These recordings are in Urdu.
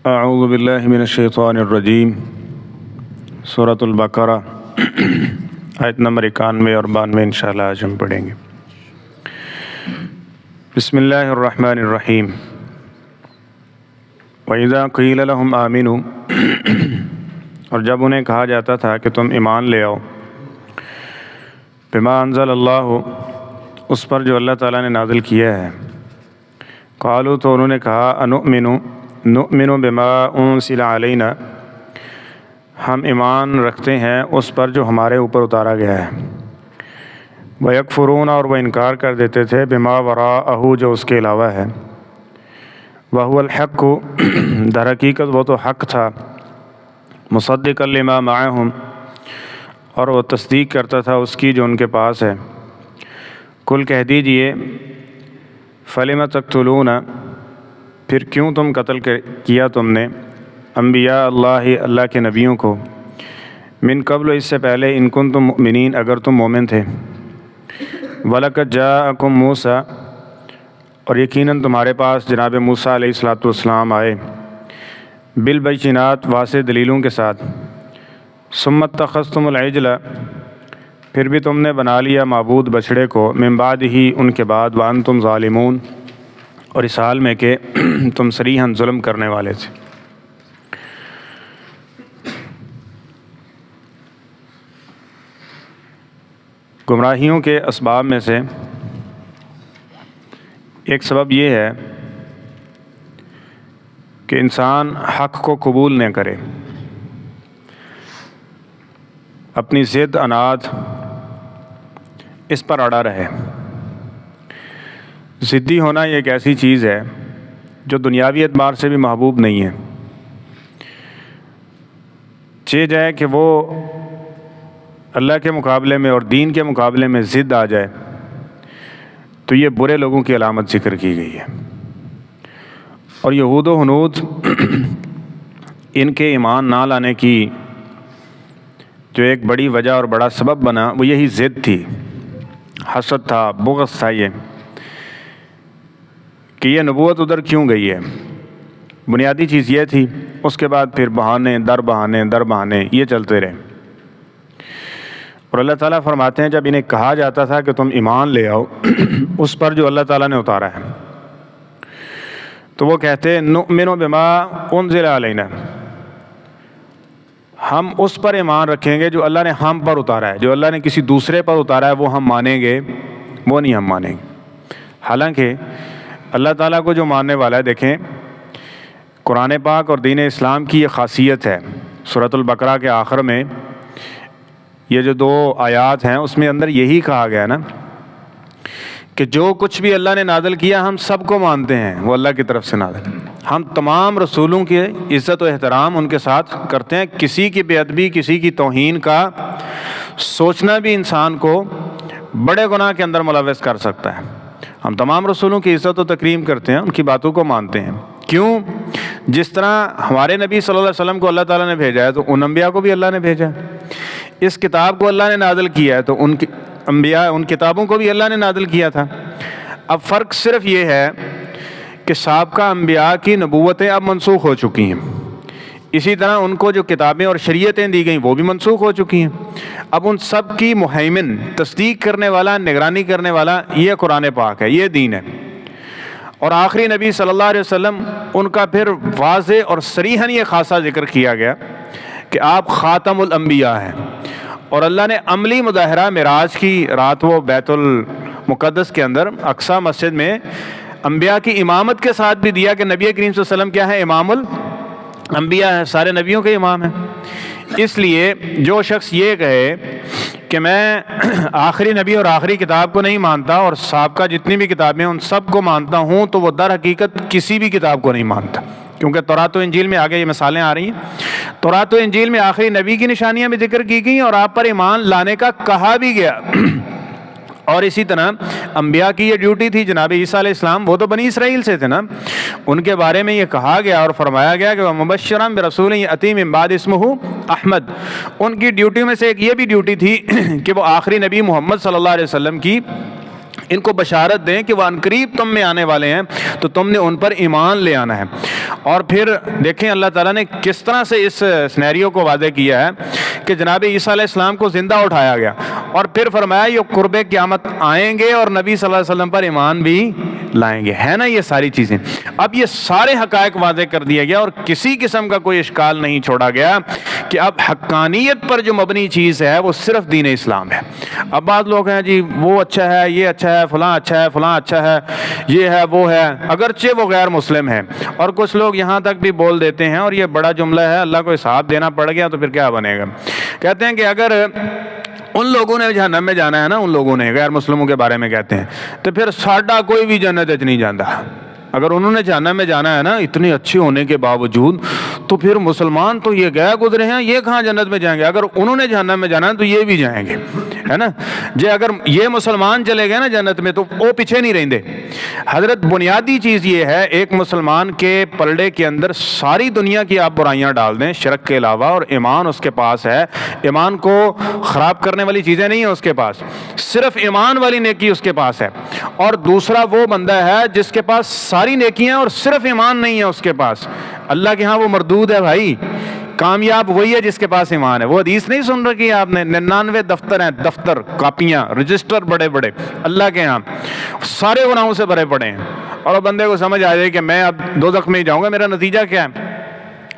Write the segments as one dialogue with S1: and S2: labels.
S1: اعوذ باللہ من الشیطان الرجیم سورۃ البقرہ آیت نمبر 91 اور 92 انشاءاللہ آج ہم پڑھیں گے۔ بسم اللہ الرحمن الرحیم۔ وَإِذَا قِيلَ لَهُمْ آمِنُوا، اور جب انہیں کہا جاتا تھا کہ تم ایمان لے آؤ، بما انزل اللہ، اس پر جو اللہ تعالیٰ نے نازل کیا ہے، قالوا، تو انہوں نے کہا، نؤمن بما انزل علینا، ہم ایمان رکھتے ہیں اس پر جو ہمارے اوپر اتارا گیا ہے، وَيَكْفُرُونَ، اور وہ انکار کر دیتے تھے، بما وراءہ، جو اس کے علاوہ ہے، وَهُوَ الْحَقُّ، در حقیقت وہ تو حق تھا، مصدقا لما معہم، اور وہ تصدیق کرتا تھا اس کی جو ان کے پاس ہے۔ قل، کہہ دیجئے، فَلِمَ تَقْتُلُونَ، پھر کیوں تم قتل کیا تم نے، انبیاء اللہ کے نبیوں کو، من قبل، اس سے پہلے، ان کنتم مؤمنین، اگر تم مومن تھے، وَلَقَدْ جَاءَكُم مُوسیٰ، اور یقیناً تمہارے پاس جناب موسیٰ علیہ السلام آئے، بالبینات، واضح دلیلوں کے ساتھ، ثم اتخذتم العجل، پھر بھی تم نے بنا لیا معبود بچھڑے کو، من بعد ہی، ان کے بعد، وانتم ظالمون، اور اس حال میں کہ تم صریحاً ظلم کرنے والے تھے۔ گمراہیوں کے اسباب میں سے ایک سبب یہ ہے کہ انسان حق کو قبول نہ کرے، اپنی ضد عناد اس پر اڑا رہے۔ ضدی ہونا یہ ایک ایسی چیز ہے جو دنیاوی اعتبار سے بھی محبوب نہیں ہے۔ چاہے جائے کہ وہ اللہ کے مقابلے میں اور دین کے مقابلے میں ضد آ جائے تو یہ برے لوگوں کی علامت ذکر کی گئی ہے۔ اور یہود و ہنود ان کے ایمان نہ لانے کی جو ایک بڑی وجہ اور بڑا سبب بنا وہ یہی ضد تھی، حسد تھا، بغض تھا، یہ کہ یہ نبوت ادھر کیوں گئی ہے، بنیادی چیز یہ تھی۔ اس کے بعد پھر بہانے در بہانے یہ چلتے رہے۔ اور اللہ تعالیٰ فرماتے ہیں جب انہیں کہا جاتا تھا کہ تم ایمان لے آؤ اس پر جو اللہ تعالیٰ نے اتارا ہے، تو وہ کہتے نؤمن بما انزل علینا، ہم اس پر ایمان رکھیں گے جو اللہ نے ہم پر اتارا ہے، جو اللہ نے کسی دوسرے پر اتارا ہے وہ ہم مانیں گے، وہ نہیں ہم مانیں گے۔ حالانکہ اللہ تعالیٰ کو جو ماننے والا ہے، دیکھیں قرآن پاک اور دین اسلام کی یہ خاصیت ہے۔ سورۃ البقرہ کے آخر میں یہ جو 2 آیات ہیں اس میں اندر یہی کہا گیا نا کہ جو کچھ بھی اللہ نے نازل کیا ہم سب کو مانتے ہیں، وہ اللہ کی طرف سے نازل، ہم تمام رسولوں کی عزت و احترام ان کے ساتھ کرتے ہیں۔ کسی کی بے ادبی، کسی کی توہین کا سوچنا بھی انسان کو بڑے گناہ کے اندر ملوث کر سکتا ہے۔ ہم تمام رسولوں کی عزت و تکریم کرتے ہیں، ان کی باتوں کو مانتے ہیں۔ کیوں؟ جس طرح ہمارے نبی صلی اللہ علیہ وسلم کو اللہ تعالیٰ نے بھیجا ہے تو ان انبیاء کو بھی اللہ نے بھیجا ہے۔ اس کتاب کو اللہ نے نازل کیا ہے تو ان انبیاء، ان کتابوں کو بھی اللہ نے نازل کیا تھا۔ اب فرق صرف یہ ہے کہ سابقہ انبیاء کی نبوتیں اب منسوخ ہو چکی ہیں، اسی طرح ان کو جو کتابیں اور شریعتیں دی گئیں وہ بھی منسوخ ہو چکی ہیں۔ اب ان سب کی مہیمن، تصدیق کرنے والا، نگرانی کرنے والا یہ قرآن پاک ہے، یہ دین ہے۔ اور آخری نبی صلی اللہ علیہ وسلم، ان کا پھر واضح اور صریحاً یہ خاصہ ذکر کیا گیا کہ آپ خاتم الانبیاء ہیں۔ اور اللہ نے عملی مظاہرہ معراج کی رات وہ بیت المقدس کے اندر اقصی مسجد میں انبیاء کی امامت کے ساتھ بھی دیا کہ نبی کریم صلی اللہ علیہ وسلم کیا ہے، امام الانبیاء ہے، سارے نبیوں کے امام ہیں۔ اس لیے جو شخص یہ کہے کہ میں آخری نبی اور آخری کتاب کو نہیں مانتا اور سابقہ جتنی بھی کتابیں ان سب کو مانتا ہوں، تو وہ در حقیقت کسی بھی کتاب کو نہیں مانتا، کیونکہ تورات و انجیل میں آگے یہ مثالیں آ رہی ہیں۔ تورات و انجیل میں آخری نبی کی نشانیاں بھی ذکر کی گئیں اور آپ پر ایمان لانے کا کہا بھی گیا۔ اور اسی طرح انبیاء کی یہ ڈیوٹی تھی، جناب عیسیٰ علیہ السلام وہ تو بنی اسرائیل سے تھے نا، ان کے بارے میں یہ کہا گیا اور فرمایا گیا کہ مبشراً برسول یأتی من بعد اسمہ احمد، ان کی ڈیوٹی میں سے ایک یہ بھی ڈیوٹی تھی کہ وہ آخری نبی محمد صلی اللہ علیہ وسلم کی ان کو بشارت دیں کہ وہ عنقریب تم میں آنے والے ہیں، تو تم نے ان پر ایمان لے آنا ہے۔ اور پھر دیکھیں اللہ تعالیٰ نے کس طرح سے اس سینیریو کو واضح کیا ہے کہ جناب عیسیٰ علیہ السلام کو زندہ اٹھایا گیا، اور پھر فرمایا یہ قرب قیامت آئیں گے اور نبی صلی اللہ علیہ وسلم پر ایمان بھی لائیں گے، ہے نا یہ ساری چیزیں۔ اب یہ سارے حقائق واضح کر دیا گیا اور کسی قسم کا کوئی اشکال نہیں چھوڑا گیا کہ اب حقانیت پر جو مبنی چیز ہے وہ صرف دین اسلام ہے۔ اب بعض لوگ ہیں جی وہ اچھا ہے، یہ اچھا ہے، فلاں اچھا ہے، فلاں اچھا ہے، یہ ہے وہ ہے، اگرچہ وہ غیر مسلم ہے۔ اور کچھ لوگ یہاں تک بھی بول دیتے ہیں، اور یہ بڑا جملہ ہے، اللہ کو حساب دینا پڑ گیا تو پھر کیا بنے گا۔ کہتے ہیں کہ اگر ان لوگوں نے جہنم میں جانا ہے نا، ان لوگوں نے غیر مسلموں کے بارے میں کہتے ہیں، تو پھر ساڈا کوئی بھی جنت نہیں جاندہ۔ اگر انہوں نے جہنم میں جانا ہے نا اتنے اچھے ہونے کے باوجود، تو پھر مسلمان تو یہ گئے گزرے ہیں، یہ کہاں جنت میں جائیں گے؟ اگر انہوں نے جہنم میں جانا ہے تو یہ بھی جائیں گے، ہے نا جی۔ اگر یہ مسلمان چلے گئے نا جنت میں تو وہ پیچھے نہیں رہیں گے۔ حضرت بنیادی چیز یہ ہے، ایک مسلمان کے پلڑے کے اندر ساری دنیا کی آپ برائیاں ڈال دیں شرک کے علاوہ، اور ایمان اس کے پاس ہے، ایمان کو خراب کرنے والی چیزیں نہیں ہیں اس کے پاس، صرف ایمان والی نیکی اس کے پاس ہے۔ اور دوسرا وہ بندہ ہے جس کے پاس ساری نیکیاں اور صرف ایمان نہیں ہے اس کے پاس، اللہ کے ہاں وہ مردود ہے بھائی۔ کامیاب وہی ہے جس کے پاس ایمان ہے۔ وہ حدیث نہیں سن رکھی آپ نے؟ 99 دفتر ہیں، دفتر، کاپیاں، رجسٹر بڑے بڑے اللہ کے ہاں، سارے گناہوں سے بھرے پڑے ہیں، اور وہ بندے کو سمجھ آ جائے کہ میں اب دوزخ میں ہی جاؤں گا، میرا نتیجہ کیا ہے؟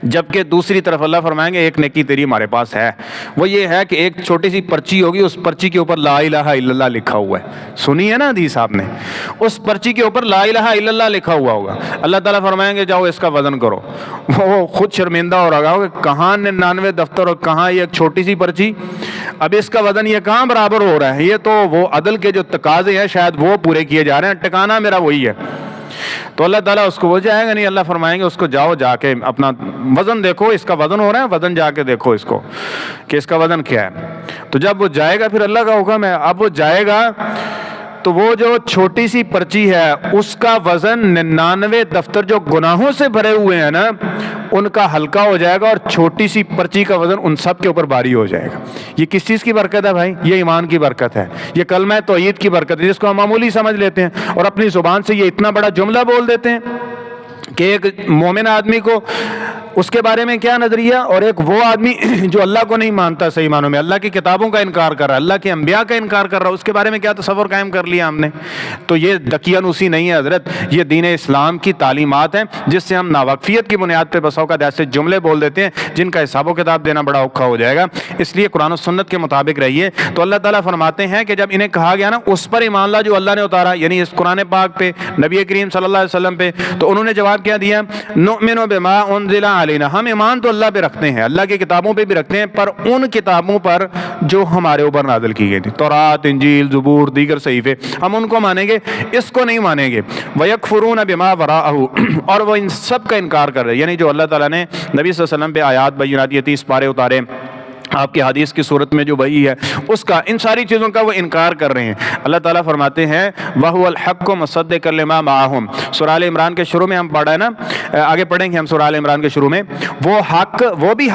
S1: جبکہ دوسری طرف اللہ فرمائیں گے ایک نیکی تیری ہمارے پاس ہے، وہ یہ ہے کہ ایک چھوٹی سی پرچی ہوگی، اس پرچی کے اوپر لا الہ الا اللہ لکھا ہوا ہے۔ سنی ہے نا حدیث آپ نے؟ اس پرچی کے اوپر لا الہ الا اللہ لکھا ہوا ہوگا۔ اللہ تعالیٰ فرمائیں گے جاؤ اس کا وزن کرو۔ وہ خود شرمندہ ہو رہا ہوگا کہ کہاں 99 دفتر اور کہاں یہ ایک چھوٹی سی پرچی، اب اس کا وزن یہ کہاں برابر ہو رہا ہے؟ یہ تو وہ عدل کے جو تقاضے ہیں شاید وہ پورے کیے جا رہے ہیں، ٹکانا میرا وہی ہے۔ تو اللہ تعالیٰ اس کو وہ جائے گا نہیں، اللہ فرمائیں گے اس کو جاؤ جا کے اپنا وزن دیکھو، اس کا وزن ہو رہا ہے، وزن جا کے دیکھو اس کو کہ اس کا وزن کیا ہے۔ تو جب وہ جائے گا، پھر اللہ کا حکم ہے، اب وہ جائے گا تو وہ جو چھوٹی سی پرچی ہے اس کا وزن 99 دفتر جو گناہوں سے بھرے ہوئے ہیں نا ان کا ہلکا ہو جائے گا، اور چھوٹی سی پرچی کا وزن ان سب کے اوپر بھاری ہو جائے گا۔ یہ کس چیز کی برکت ہے بھائی؟ یہ ایمان کی برکت ہے، یہ کلمہ توحید کی برکت ہے، جس کو ہم معمولی سمجھ لیتے ہیں اور اپنی زبان سے یہ اتنا بڑا جملہ بول دیتے ہیں کہ ایک مومن آدمی کو اس کے بارے میں کیا نظریہ، اور ایک وہ آدمی جو اللہ کو نہیں مانتا صحیح معنوں میں، اللہ کی کتابوں کا انکار کر رہا ہے، اللہ کے انبیاء کا انکار کر رہا ہے، اس کے بارے میں کیا تصور قائم کر لیا ہم نے؟ تو یہ دقیانوسی نہیں ہے حضرت، یہ دین اسلام کی تعلیمات ہیں جس سے ہم ناواقفیت کی بنیاد پہ بس اوقات ایسے جملے بول دیتے ہیں جن کا حساب و کتاب دینا بڑا اوکھا ہو جائے گا۔ اس لیے قرآن و سنت کے مطابق رہیے۔ تو اللہ تعالیٰ فرماتے ہیں کہ جب انہیں کہا گیا نا اس پر ایمان لا جو اللہ نے اتارا، یعنی اس قرآن پاک پہ، نبی کریم صلی اللہ علیہ وسلم پہ، تو انہوں نے جواب کیا دیا؟ نؤمن بما انزل علینا، ہم ایمان تو اللہ پہ رکھتے ہیں، اللہ کی کتابوں پہ بھی رکھتے ہیں، پر ان کتابوں پر جو ہمارے اوپر نازل کی گئی تھی، تورات، انجیل، زبور، دیگر صحیفے، ہم ان کو مانیں گے، اس کو نہیں مانیں گے۔ وَيَكْفُرُونَ بِمَا وَرَاءَهُ، اور وہ ان سب کا انکار کر رہے ہیں، یعنی جو اللہ تعالیٰ نے نبی صلی اللہ علیہ وسلم پہ آیات بینات یہ 30 پارے اتارے، آپ کی حدیث کی صورت میں جو وحی ہے اس کا، ان ساری چیزوں کا وہ انکار کر رہے ہیں۔ اللہ تعالیٰ فرماتے ہیں وَهُوَ الْحَقُّ مُصَدِّقًا لِمَا مَعَهُمْ، سورہ آل عمران کے شروع میں ہم پڑھا ہے نا، آگے پڑھیں گے ہم سورہ آل عمران کے شروع میں، وہ حق، وہ بھی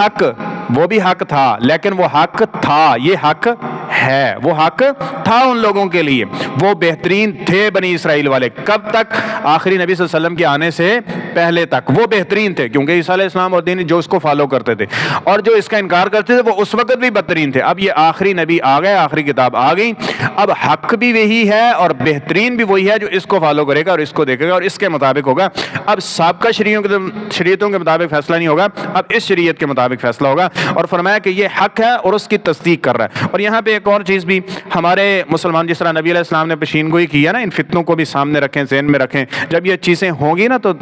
S1: حق تھا، لیکن وہ حق تھا، یہ حق ہے، وہ حق تھا ان لوگوں کے لیے، وہ بہترین تھے بنی اسرائیل والے، کب تک؟ آخری نبی صلی اللہ علیہ وسلم کے آنے سے پہلے تک وہ بہترین تھے، کیونکہ عیسیٰ علیہ السلام اور دین جو اس کو فالو کرتے تھے، اور جو اس کا انکار کرتے تھے وہ اس وقت بھی بدترین تھے۔ اب یہ آخری نبی آ گئے، آخری کتاب آ گئی، اب حق بھی وہی ہے اور بہترین بھی وہی ہے جو اس کو فالو کرے گا اور اس کو دیکھے گا اور اس کے مطابق ہوگا۔ اب سابقہ شریعتوں کے مطابق فیصلہ نہیں ہوگا، اب اس شریعت کے مطابق فیصلہ ہوگا، اور فرمایا کہ یہ حق ہے اور اس کی تصدیق کر رہا ہے۔ اور یہاں پہ ایک اور چیز بھی ہمارے مسلمان، جس طرح نبی علیہ السلام نے پیشین گوئی کی ہے نا، ان فتنوں کو بھی سامنے رکھیں، ذہن میں رکھیں، جب یہ چیزیں ہوں گی نا تو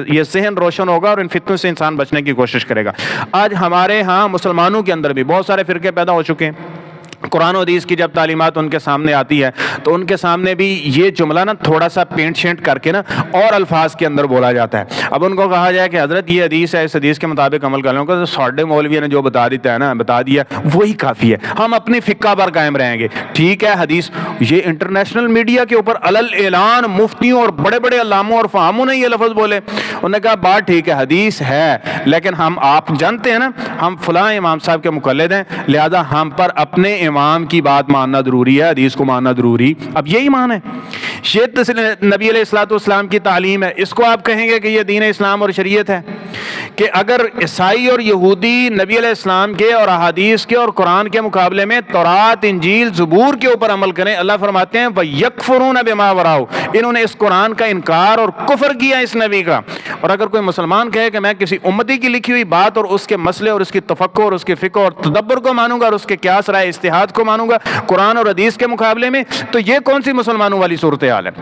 S1: یہ ذہن روشن ہوگا اور ان فتنوں سے انسان بچنے کی کوشش کرے گا۔ آج ہمارے ہاں مسلمانوں کے اندر بھی بہت سارے فرقے پیدا ہو چکے ہیں۔ قرآن و حدیث کی جب تعلیمات ان کے سامنے آتی ہے تو ان کے سامنے بھی یہ جملہ نا تھوڑا سا پینٹ شینٹ کر کے نا اور الفاظ کے اندر بولا جاتا ہے۔ اب ان کو کہا جائے کہ حضرت یہ حدیث ہے، اس حدیث کے مطابق عمل کر لوں گا، تو ساڈے مولوی نے جو بتا دیا وہی کافی ہے، ہم اپنی فقہ پر قائم رہیں گے۔ ٹھیک ہے، حدیث یہ انٹرنیشنل میڈیا کے اوپر علل اعلان مفتیوں اور بڑے بڑے علاموں اور فہموں نے یہ لفظ بولے، انہوں نے کہا بات ٹھیک ہے، حدیث ہے، لیکن ہم، آپ جانتے ہیں نا، ہم فلاں امام صاحب کے مقلد ہیں، لہذا ہم پر اپنے امام کی بات ماننا ضروری ہے، حدیث کو ماننا ضروری۔ اب یہ ایمان ہے، یہ نبی علیہ الصلوۃ والسلام کی تعلیم ہے، اس کو آپ کہیں گے کہ یہ دین اسلام اور شریعت ہے؟ کہ اگر عیسائی اور یہودی نبی علیہ السلام کے اور احادیث کے اور قرآن کے مقابلے میں تورات، انجیل، زبور کے اوپر عمل کریں، اللہ فرماتے ہیں وَيَكْفُرُونَ بِمَا وَرَاءَهُ، انہوں نے اس قرآن کا انکار اور کفر کیا اس نبی کا۔ اور اگر کوئی مسلمان کہے کہ میں کسی امتی کی لکھی ہوئی بات اور اس کے مسئلے اور اس کی تفقہ اور اس کی فقہ اور تدبر کو مانوں گا اور اس کے قیاس رائے اجتہاد کو مانوں گا قرآن اور حدیث کے مقابلے میں، تو یہ کون سی مسلمانوں والی صورتحال ہے؟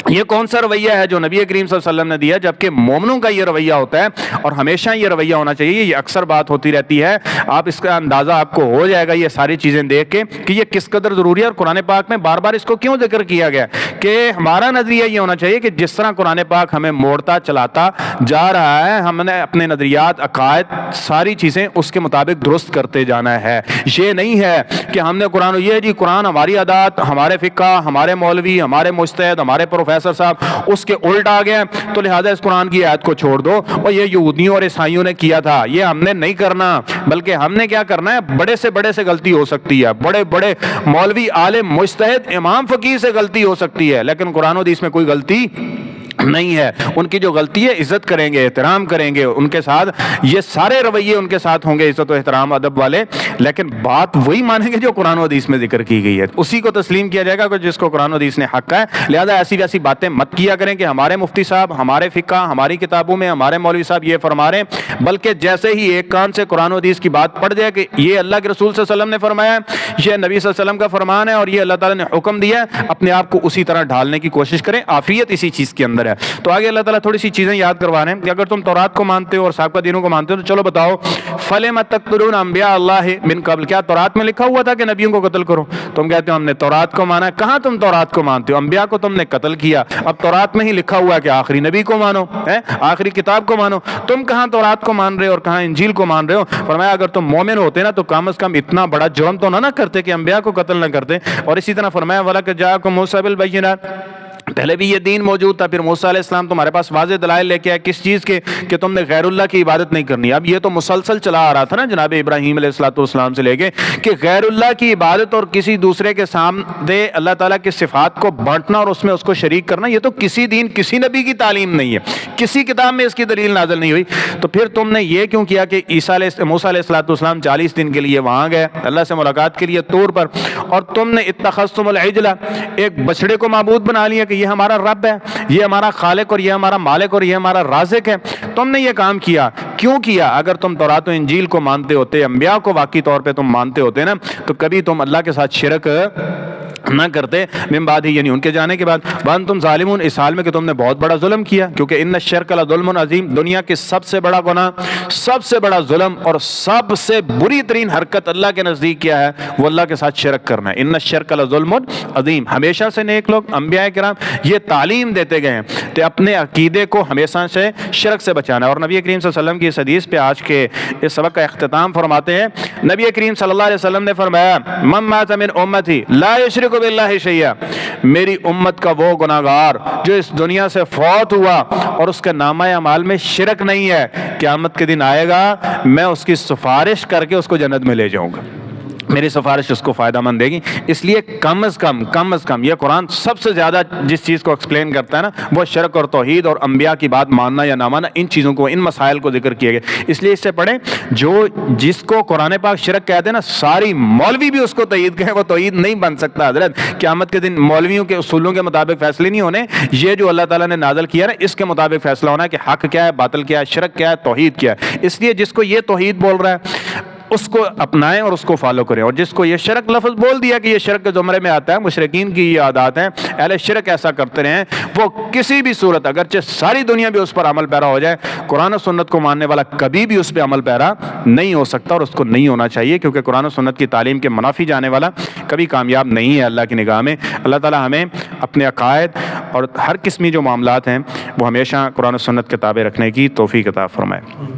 S1: یہ کون سا رویہ ہے جو نبی کریم صلی اللہ علیہ وسلم نے دیا؟ جبکہ مومنوں کا یہ رویہ ہوتا ہے اور ہمیشہ یہ رویہ ہونا چاہیے۔ یہ اکثر بات ہوتی رہتی ہے، آپ اس کا اندازہ آپ کو ہو جائے گا یہ ساری چیزیں دیکھ کے کہ یہ کس قدر ضروری ہے، اور قرآن پاک میں بار بار اس کو کیوں ذکر کیا گیا کہ ہمارا نظریہ یہ ہونا چاہیے کہ جس طرح قرآن پاک ہمیں موڑتا چلاتا جا رہا ہے، ہم نے اپنے نظریات، عقائد، ساری چیزیں اس کے مطابق درست کرتے جانا ہے۔ یہ نہیں ہے کہ ہم نے قرآن، یہ جی قرآن ہماری عادات، ہمارے فقہ، ہمارے مولوی، ہمارے مجتہد، ہمارے پروفیسر صاحب اس کے الٹ آ گئے تو لہذا اس قرآن کی آیت کو چھوڑ دو، اور یہ یہودیوں اور عیسائیوں نے کیا تھا، یہ ہم نے نہیں کرنا۔ بلکہ ہم نے کیا کرنا ہے؟ بڑے سے غلطی ہو سکتی ہے، بڑے مولوی، عالم، مجتہد، امام، فقیہ سے غلطی ہو سکتی ہے، لیکن قرآن و حدیث میں کوئی غلطی نہیں ہے۔ ان کی جو غلطی ہے عزت کریں گے، احترام کریں گے ان کے ساتھ، یہ سارے رویے ان کے ساتھ ہوں گے عزت و احترام ادب والے، لیکن بات وہی مانیں گے جو قرآن و حدیث میں ذکر کی گئی ہے، اسی کو تسلیم کیا جائے گا کہ جس کو قرآن و حدیث نے حق ہے۔ لہذا ایسی ویسی باتیں مت کیا کریں کہ ہمارے مفتی صاحب، ہمارے فقہ، ہماری کتابوں میں ہمارے مولوی صاحب یہ فرما رہے ہیں، بلکہ جیسے ہی ایک کان سے قرآن و حدیث کی بات پڑ جائے کہ یہ اللہ کے رسول صلی اللہ علیہ وسلم نے فرمایا ہے، یہ نبی صلی اللہ علیہ وسلم کا فرمان ہے اور یہ اللہ تعالیٰ نے حکم دیا ہے، اپنے آپ کو اسی طرح ڈھالنے کی کوشش کریں، عافیت اسی چیز کے اندر ہے۔ تو آگے اللہ تعالیٰ تھوڑی سی چیزیں یاد کروا رہے ہیں کہ اگر تم تورات کو مانتے ہو اور سابقہ دینوں کو مانتے ہو تو چلو بتاؤ فَلِمَ تَقْتُلُونَ أَنْبِيَاءَ اللَّهِ مِنْ قَبْلُ، کیا تورات میں لکھا ہوا تھا کہ نبیوں کو قتل کرو؟ تم کہتے ہو ہم نے تورات کو مانا ہے، کہاں تم تورات کو مانتے ہو؟ انبیاء کو تم نے قتل کیا، اب تورات میں ہی لکھا ہوا ہے کہ آخری نبی کو مانو، آخری کتاب کو مانو، تم کہاں تورات کو مان رہے ہو اور کہاں انجیل کو مان رہے ہو؟ فرمایا اگر تم مومن ہوتے نا تو کم از کم اتنا بڑا جرم تو نہ کرتے کہ انبیاء کو قتل نہ کرتے۔ اور اسی طرح فرمایا وَلَقَدْ جَاءَكُم مُوسَىٰ بِالْبَيِّنَاتِ، پہلے بھی یہ دین موجود تھا، پھر موسیٰ علیہ السلام تمہارے پاس واضح دلائل لے کے آئے، کس چیز کے؟ کہ تم نے غیر اللہ کی عبادت نہیں کرنی۔ اب یہ تو مسلسل چلا آ رہا تھا نا جناب ابراہیم علیہ السلام سے لے کے کہ غیر اللہ کی عبادت اور کسی دوسرے کے سامنے اللہ تعالیٰ کی صفات کو بانٹنا اور اس میں اس کو شریک کرنا، یہ تو کسی دین، کسی نبی کی تعلیم نہیں ہے، کسی کتاب میں اس کی دلیل نازل نہیں ہوئی۔ تو پھر تم نے یہ کیوں کیا کہ موسیٰ علیہ السلام 40 دن کے لیے وہاں گئے اللہ سے ملاقات کے لیے طور پر، اور تم نے اتخذتم العجل، ایک بچڑے کو معبود بنا لیا کہ یہ ہمارا رب ہے، یہ ہمارا خالق اور یہ ہمارا مالک اور یہ ہمارا رازق ہے۔ تم نے یہ کام کیا، کیوں کیا؟ اگر تم تورات و انجیل کو مانتے ہوتے، انبیاء کو واقعی طور پہ تم مانتے ہوتے نا، تو کبھی تم اللہ کے ساتھ شرک نہ کرتے من بعد ہی، یعنی ان کے جانے کے بعد۔ وانتم ظالمون، اس حال میں کہ تم نے بہت بڑا ظلم کیا، کیونکہ ان الشرک لظلم عظیم، دنیا کے سب سے بڑا گناہ، سب سے بڑا ظلم اور سب سے بری ترین حرکت اللہ کے نزدیک کیا ہے؟ وہ اللہ کے ساتھ شرک کرنا ہے۔ ان الشرک لظلم عظیم، ہمیشہ سے نیک لوگ، انبیاء کرام یہ تعلیم دیتے گئے ہیں کہ اپنے عقیدے کو ہمیشہ سے شرک سے بچانا ہے۔ اور نبی کریم صلی اللہ علیہ وسلم کی اس حدیث پہ آج کے اس سبق کا اختتام فرماتے ہیں، نبی کریم صلی اللہ علیہ وسلم نے فرمایا من مات من امتی لا یشرک باللہ شیئا، میری امت کا وہ گناہگار جو اس دنیا سے فوت ہوا اور اس کے نامہ اعمال میں شرک نہیں ہے، قیامت کے دن آئے گا، میں اس کی سفارش کر کے اس کو جنت میں لے جاؤں گا، میری سفارش اس کو فائدہ مند دے گی۔ اس لیے کم از کم یہ قرآن سب سے زیادہ جس چیز کو ایکسپلین کرتا ہے نا، وہ شرک اور توحید اور انبیاء کی بات ماننا یا نہ ماننا، ان چیزوں کو، ان مسائل کو ذکر کیے گئے۔ اس لیے اس سے پڑھیں، جو جس کو قرآن پاک شرک کہتے ہیں نا، ساری مولوی بھی اس کو توحید کہیں، وہ توحید نہیں بن سکتا حضرت۔ قیامت کے دن مولویوں کے اصولوں کے مطابق فیصلے نہیں ہونے، یہ جو اللہ تعالیٰ نے نازل کیا ہے اس کے مطابق فیصلہ ہونا ہے کہ حق کیا ہے، باطل کیا ہے، شرک کیا ہے، توحید کیا ہے۔ اس لیے جس کو یہ توحید بول رہا ہے اس کو اپنائیں اور اس کو فالو کریں، اور جس کو یہ شرک لفظ بول دیا کہ یہ شرک کے زمرے میں آتا ہے، مشرکین کی یہ عادات ہیں، اہل شرک ایسا کرتے رہیں، وہ کسی بھی صورت، اگرچہ ساری دنیا بھی اس پر عمل پیرا ہو جائے، قرآن و سنت کو ماننے والا کبھی بھی اس پہ عمل پیرا نہیں ہو سکتا، اور اس کو نہیں ہونا چاہیے، کیونکہ قرآن و سنت کی تعلیم کے منافی جانے والا کبھی کامیاب نہیں ہے اللہ کی نگاہ میں۔ اللہ تعالیٰ ہمیں اپنے عقائد اور ہر قسمی جو معاملات ہیں وہ ہمیشہ قرآن و سنت کے تابع رکھنے کی توفیق عطا فرمائے۔